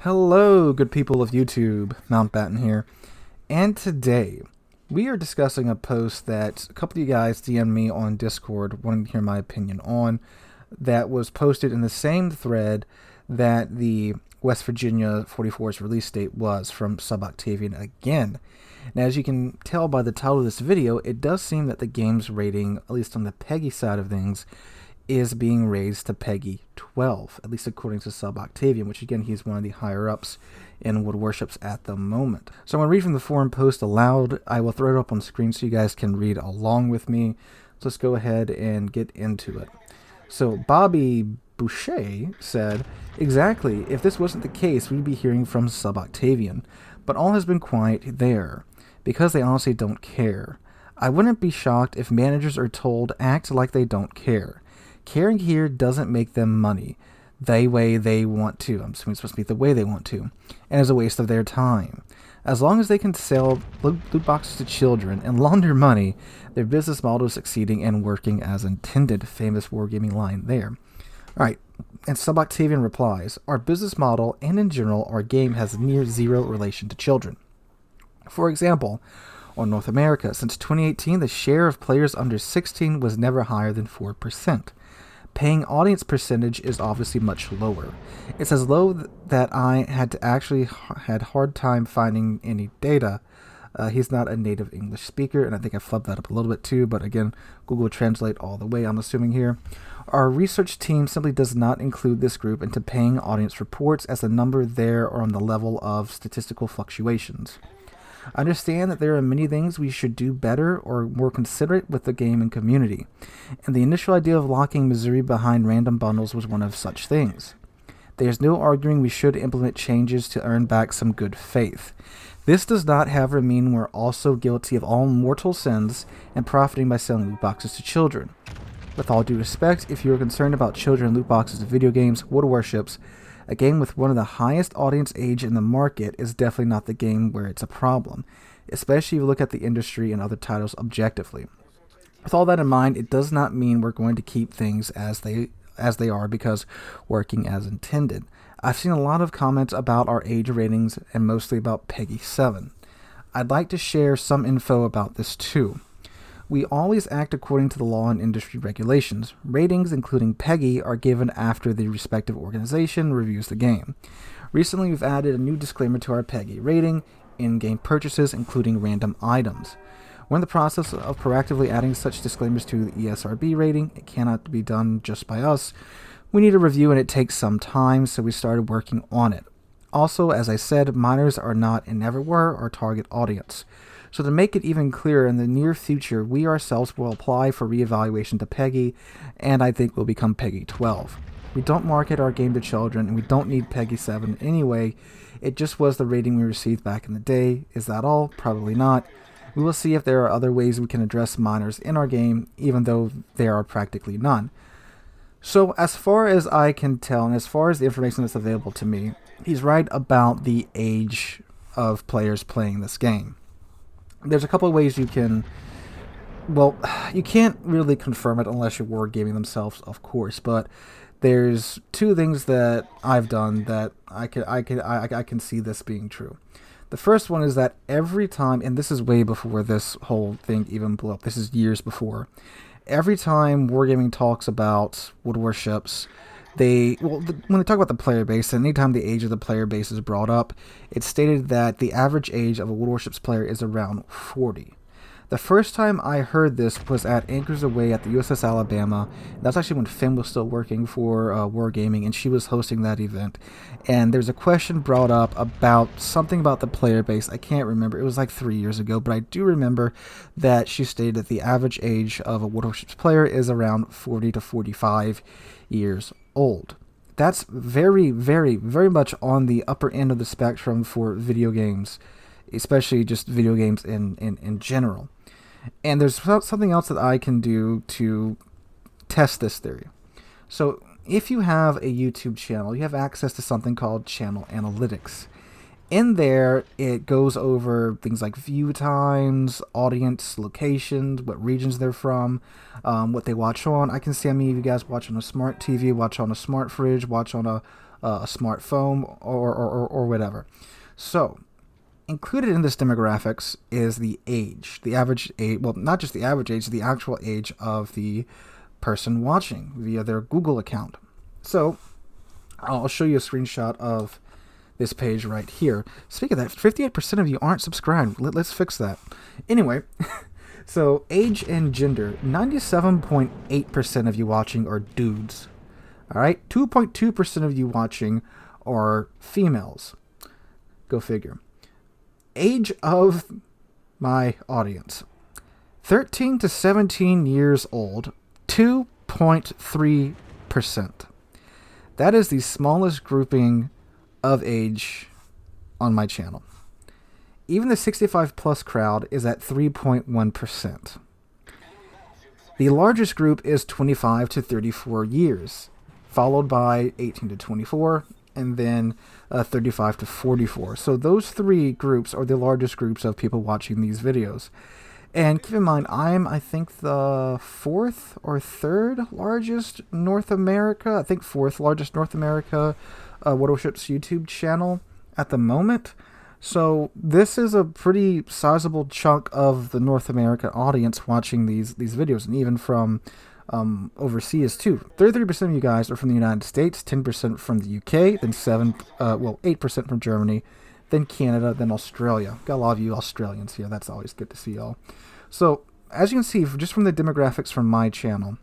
Hello, good people of YouTube. Mountbatten here. And today, we are discussing a post that a couple of you guys DM'd me on Discord wanting to hear my opinion on, that was posted in the same thread that the West Virginia 44's release date was from Sub-Octavian again. Now, as you can tell by the title of this video, it does seem that the game's rating, at least on the PEGI side of things, is being raised to PEGI 12, at least according to Sub-Octavian, which again, he's one of the higher-ups in Warships at the moment. So I'm going to read from the forum post aloud. I will throw it up on screen so you guys can read along with me. So let's go ahead and get into it. So Bobby Boucher said, "Exactly, if this wasn't the case, we'd be hearing from Sub-Octavian. But all has been quiet there, because they honestly don't care. I wouldn't be shocked if managers are told act like they don't care. Caring here doesn't make them money the way they want to." I'm assuming it's supposed to be the way they want to. "And is a waste of their time. As long as they can sell loot boxes to children and launder money, their business model is succeeding and working as intended." Famous wargaming line there. Alright, and Sub-Octavian replies, "Our business model, and in general, our game has near zero relation to children. For example, on North America, since 2018, the share of players under 16 was never higher than 4%. Paying audience percentage is obviously much lower. It's as low that I had hard time finding any data." He's not a native English speaker, and I think I flubbed that up a little bit too, but again, Google Translate all the way, I'm assuming here. "Our research team simply does not include this group into paying audience reports, as the number there are on the level of statistical fluctuations. I understand that there are many things we should do better or more considerate with the game and community, and the initial idea of locking Missouri behind random bundles was one of such things. There's no arguing we should implement changes to earn back some good faith. This does not, however, mean we're also guilty of all mortal sins and profiting by selling loot boxes to children. With all due respect, if you are concerned about children loot boxes of video games, Warships, a game with one of the highest audience age in the market, is definitely not the game where it's a problem, especially if you look at the industry and other titles objectively. With all that in mind, it does not mean we're going to keep things as they are because working as intended. I've seen a lot of comments about our age ratings and mostly about PEGI 7. I'd like to share some info about this too. We always act according to the law and industry regulations. Ratings, including PEGI, are given after the respective organization reviews the game. Recently, we've added a new disclaimer to our PEGI rating: in-game purchases, including random items. We're in the process of proactively adding such disclaimers to the ESRB rating. It cannot be done just by us. We need a review, and it takes some time, so we started working on it. Also, as I said, minors are not and never were our target audience. So to make it even clearer, in the near future, we ourselves will apply for reevaluation to PEGI, and I think will become PEGI 12. We don't market our game to children, and we don't need PEGI 7 anyway. It just was the rating we received back in the day. Is that all? Probably not. We will see if there are other ways we can address minors in our game, even though there are practically none." So as far as I can tell, and as far as the information that's available to me, he's right about the age of players playing this game. There's a couple of ways you can, well, you can't really confirm it unless you're wargaming themselves, of course, but there's two things that I've done that I can see this being true. The first one is that every time, and this is way before this whole thing even blew up, this is years before, every time wargaming talks about Warships, when they talk about the player base, and anytime the age of the player base is brought up, it's stated that the average age of a Warships player is around 40. The first time I heard this was at Anchors Away at the USS Alabama. That's actually when Finn was still working for Wargaming, and she was hosting that event. And there's a question brought up about something about the player base. I can't remember. It was like 3 years ago, but I do remember that she stated that the average age of a Warships player is around 40 to 45 years old. That's very, very, very much on the upper end of the spectrum for video games, especially just video games in general. And there's something else that I can do to test this theory. So if you have a YouTube channel, you have access to something called channel analytics. In there, it goes over things like view times, audience locations, what regions they're from, what they watch on. I can see how many of you guys watch on a smart TV, watch on a smart fridge, watch on a a smartphone, or whatever. So, included in this demographics is the age, the average age, well, not just the average age, the actual age of the person watching via their Google account. So, I'll show you a screenshot of this page right here. Speaking of that, 58% of you aren't subscribed. Let's fix that. Anyway, so age and gender, 97.8% of you watching are dudes. Alright, 2.2% of you watching are females. Go figure. Age of my audience, 13 to 17 years old, 2.3%. That is the smallest grouping of age on my channel. Even the 65 plus crowd is at 3.1%. The largest group is 25 to 34 years, followed by 18 to 24, and then 35 to 44. So those three groups are the largest groups of people watching these videos. And keep in mind, I think, the fourth or third largest North America, I think fourth largest North America Warships YouTube channel at the moment. So this is a pretty sizable chunk of the North American audience watching these videos, and even from overseas too. 33% of you guys are from the United States, 10% from the UK, then 8% from Germany, then Canada, then Australia. Got a lot of you Australians here. That's always good to see y'all. So as you can see, just from the demographics from my channel,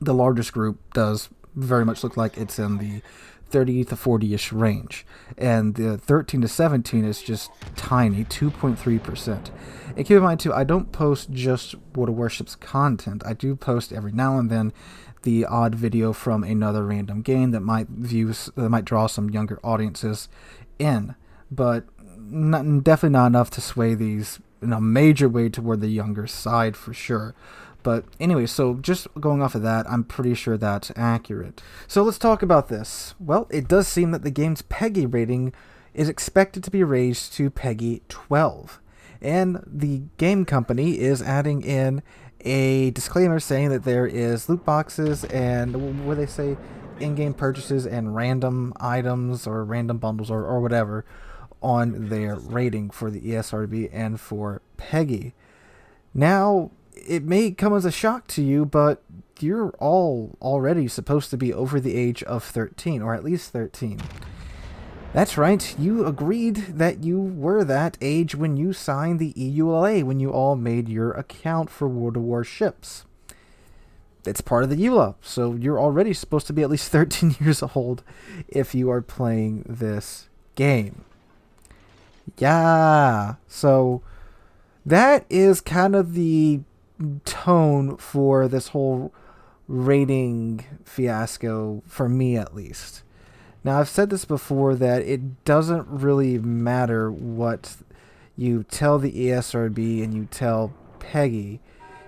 the largest group does very much look like it's in the 30 to 40-ish range, and the 13 to 17 is just tiny, 2.3%. And keep in mind too, I don't post just World of Warships content. I do post every now and then the odd video from another random game that might draw some younger audiences in, but definitely not enough to sway these in a major way toward the younger side for sure. But anyway, so just going off of that, I'm pretty sure that's accurate. So let's talk about this. Well, it does seem that the game's PEGI rating is expected to be raised to PEGI 12. And the game company is adding in a disclaimer saying that there is loot boxes and, what do they say, in-game purchases and random items or random bundles or whatever on their rating for the ESRB and for PEGI. Now, it may come as a shock to you, but you're all already supposed to be over the age of 13, or at least 13. That's right, you agreed that you were that age when you signed the EULA, when you all made your account for World of Warships. It's part of the EULA, so you're already supposed to be at least 13 years old if you are playing this game. Yeah, so that is kind of the tone for this whole rating fiasco, for me at least. Now, I've said this before, that it doesn't really matter what you tell the ESRB and you tell PEGI.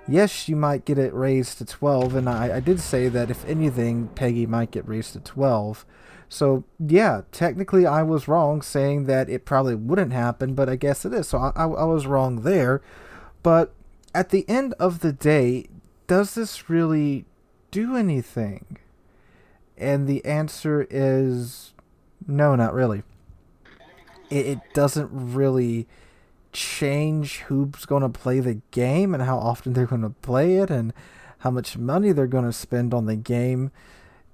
Yes, you might get it raised to 12, and I did say that if anything, PEGI might get raised to 12. So, yeah, technically I was wrong saying that it probably wouldn't happen, but I guess it is. So I was wrong there. But at the end of the day, does this really do anything? And the answer is no, not really. It doesn't really change who's going to play the game and how often they're going to play it and how much money they're going to spend on the game,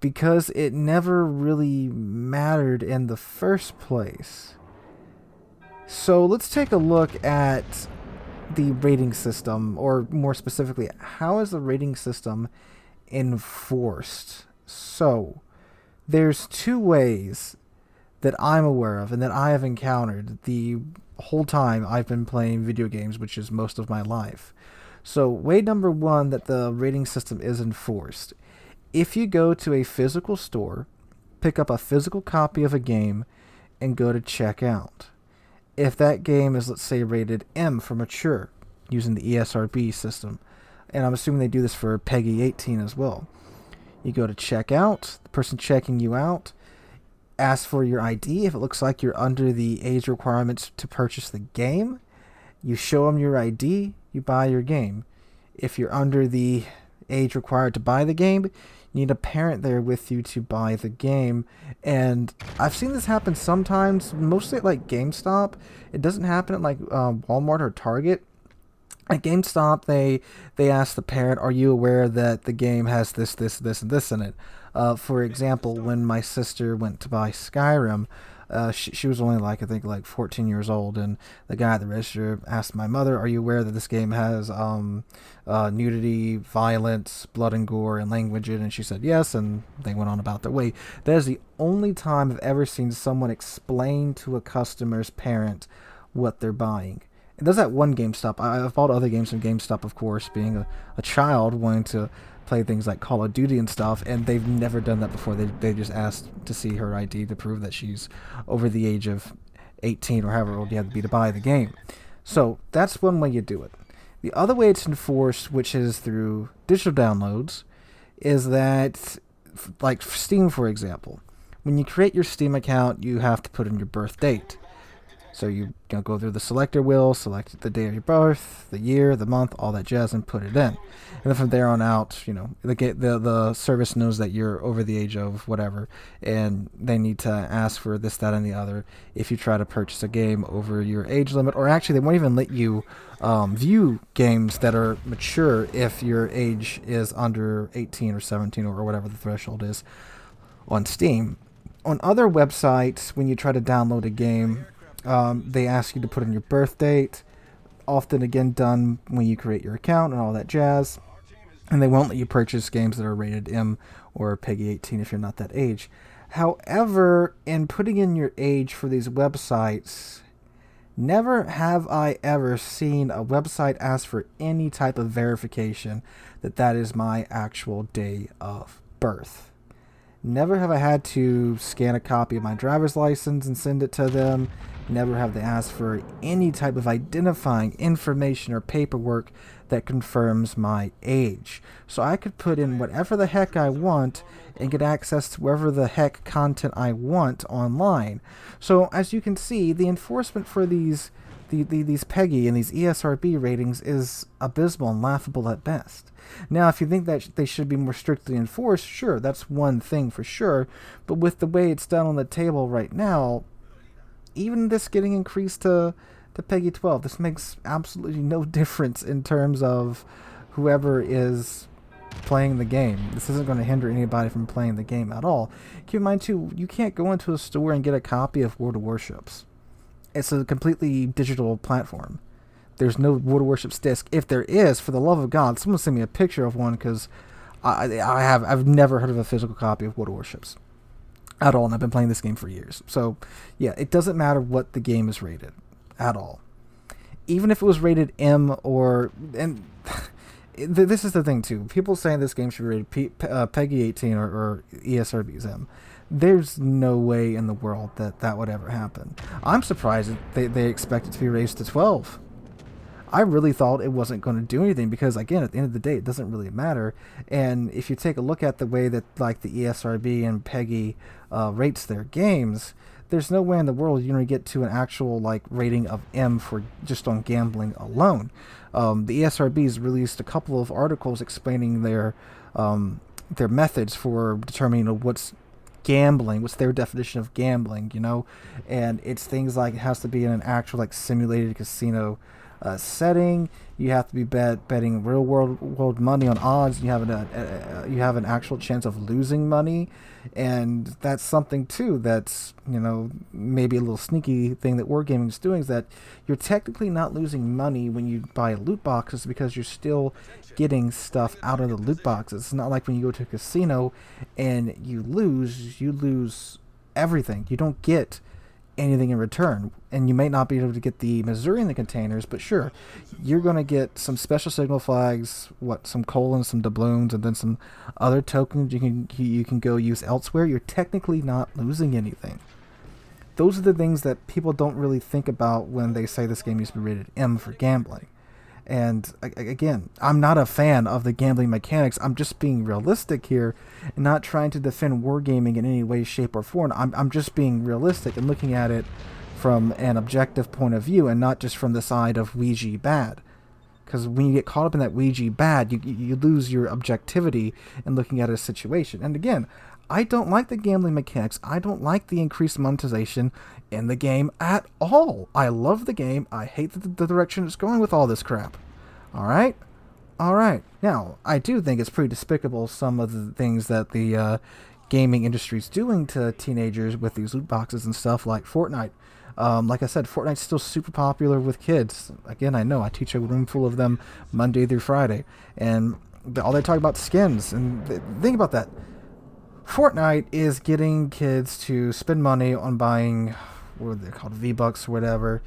because it never really mattered in the first place. So let's take a look at the rating system, or more specifically, how is the rating system enforced? So there's two ways that I'm aware of and that I have encountered the whole time I've been playing video games, which is most of my life. So way number one that the rating system is enforced: if you go to a physical store, pick up a physical copy of a game, and go to checkout. If that game is, let's say, rated M for mature, using the ESRB system, and I'm assuming they do this for PEGI 18 as well, you go to checkout, the person checking you out asks for your ID. If it looks like you're under the age requirements to purchase the game, you show them your ID, you buy your game. If you're under the age required to buy the game, you need a parent there with you to buy the game. And I've seen this happen sometimes, mostly at like GameStop. It doesn't happen at like Walmart or Target. At GameStop, they ask the parent, "Are you aware that the game has this, this, this, and this in it?" For example, when my sister went to buy Skyrim, she was only like, I think, like 14 years old, and the guy at the register asked my mother, "Are you aware that this game has nudity, violence, blood and gore, and language in it?" And she said yes, and they went on about their way. That is the only time I've ever seen someone explain to a customer's parent what they're buying. It does that one GameStop. I've bought other games from GameStop, of course, being a child wanting to play things like Call of Duty and stuff, and they've never done that before. They just asked to see her ID to prove that she's over the age of 18 or however old you have to be to buy the game. So that's one way you do it. The other way it's enforced, which is through digital downloads, is that, like Steam, for example, when you create your Steam account, you have to put in your birth date. So you go through the selector wheel, select the day of your birth, the year, the month, all that jazz, and put it in. And then from there on out, the service knows that you're over the age of whatever, and they need to ask for this, that, and the other if you try to purchase a game over your age limit. Or actually, they won't even let you view games that are mature if your age is under 18 or 17 or whatever the threshold is on Steam. On other websites, when you try to download a game, they ask you to put in your birth date, often again done when you create your account and all that jazz, and they won't let you purchase games that are rated M or PEGI 18 if you're not that age. However, in putting in your age for these websites, never have I ever seen a website ask for any type of verification that is my actual day of birth. Never have I had to scan a copy of my driver's license and send it to them. Never have they asked for any type of identifying information or paperwork that confirms my age. So I could put in whatever the heck I want and get access to wherever the heck content I want online. So as you can see, the enforcement for these PEGI and these ESRB ratings is abysmal and laughable at best. Now, if you think that they should be more strictly enforced, sure, that's one thing for sure. But with the way it's done on the table right now, even this getting increased to PEGI 12, this makes absolutely no difference in terms of whoever is playing the game. This isn't going to hinder anybody from playing the game at all. Keep in mind, too, you can't go into a store and get a copy of World of Warships. It's a completely digital platform. There's no World of Warships disc. If there is, for the love of God, someone send me a picture of one, because I've never heard of a physical copy of World of Warships at all, and I've been playing this game for years. So, yeah, it doesn't matter what the game is rated at all. Even if it was rated M and this is the thing, too. People saying this game should be rated PEGI 18 or ESRB's M. There's no way in the world that would ever happen. I'm surprised that they expect it to be raised to 12. I really thought it wasn't going to do anything because, again, at the end of the day, it doesn't really matter. And if you take a look at the way that, like, the ESRB and PEGI rates their games, there's no way in the world you're going to get to an actual, like, rating of M for just on gambling alone. The ESRB has released a couple of articles explaining their methods for determining what's gambling, what's their definition of gambling, and it's things like it has to be in an actual, like, simulated casino setting. You have to be betting real world money on odds. You have an actual chance of losing money, and that's something too that's maybe a little sneaky thing that Wargaming is doing, is that you're technically not losing money when you buy loot boxes because you're still getting stuff out of the loot boxes. It's not like when you go to a casino and you lose everything. You don't get anything in return, and you may not be able to get the Missouri in the containers, but sure, you're going to get some special signal flags, some colons, some doubloons, and then some other tokens you can go use elsewhere. You're technically not losing anything. Those are the things that people don't really think about when they say this game needs to be rated M for gambling. And again, I'm not a fan of the gambling mechanics. I'm just being realistic here and not trying to defend wargaming in any way, shape, or form. I'm just being realistic and looking at it from an objective point of view and not just from the side of Ouija bad. Because when you get caught up in that Ouija bad, you lose your objectivity in looking at a situation. And again, I don't like the gambling mechanics. I don't like the increased monetization in the game at all. I love the game. I hate the direction it's going with all this crap. Alright? Alright. Now, I do think it's pretty despicable, some of the things that the gaming industry is doing to teenagers with these loot boxes and stuff like Fortnite. Like I said, Fortnite's still super popular with kids. Again, I know, I teach a room full of them Monday through Friday. And all they talk about skins. And think about that. Fortnite is getting kids to spend money on buying, what are they called, V-Bucks or whatever,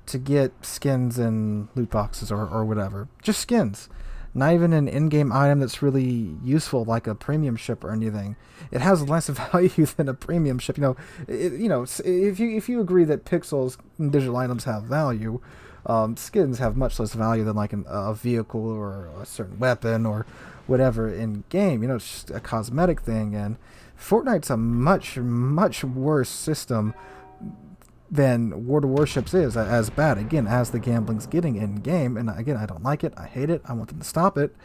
to get skins and loot boxes or whatever. Just skins. Not even an in-game item that's really useful, like a premium ship or anything. It has less value than a premium ship. If you agree that pixels and digital items have value, skins have much less value than like a vehicle or a certain weapon or whatever in game. It's just a cosmetic thing. And Fortnite's a much, much worse system than World of Warships is, as bad, again, as the gambling's getting in-game. And again, I don't like it. I hate it. I want them to stop it.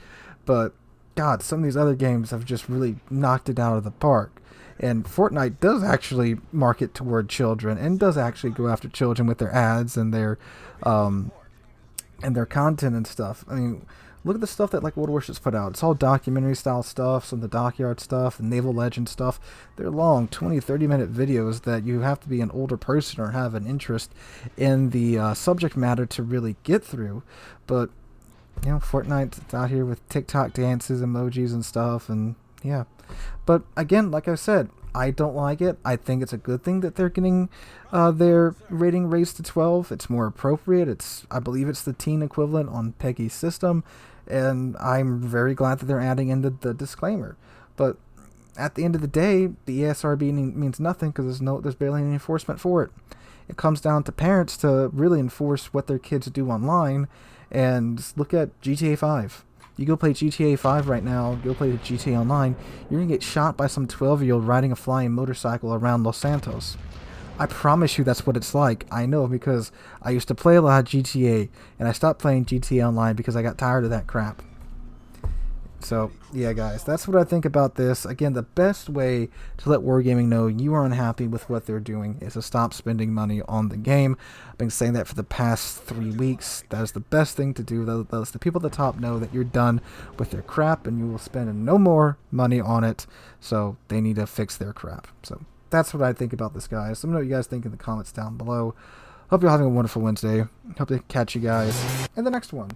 But, God, some of these other games have just really knocked it out of the park. And Fortnite does actually market toward children and does actually go after children with their ads and their content and stuff. I mean, look at the stuff that like World of Warships put out. It's all documentary style stuff, some of the dockyard stuff, the naval legend stuff. They're long 20-30 minute videos that you have to be an older person or have an interest in the subject matter to really get through. But Fortnite's out here with TikTok dances, emojis and stuff, and yeah. But again, like I said, I don't like it. I think it's a good thing that they're getting their rating raised to 12. It's more appropriate. I believe it's the teen equivalent on PEGI system, and I'm very glad that they're adding in the disclaimer. But at the end of the day, the ESRB means nothing because there's barely any enforcement for it. It comes down to parents to really enforce what their kids do online. And look at GTA 5. You go play GTA 5 right now, go play the GTA Online, you're going to get shot by some 12-year-old riding a flying motorcycle around Los Santos. I promise you that's what it's like. I know, because I used to play a lot of GTA, and I stopped playing GTA Online because I got tired of that crap. So, yeah, guys, that's what I think about this. Again, the best way to let Wargaming know you are unhappy with what they're doing is to stop spending money on the game. I've been saying that for the past 3 weeks. That is the best thing to do. The people at the top know that you're done with their crap and you will spend no more money on it. So they need to fix their crap. So that's what I think about this, guys. Let me know what you guys think in the comments down below. Hope you're having a wonderful Wednesday. Hope to catch you guys in the next one.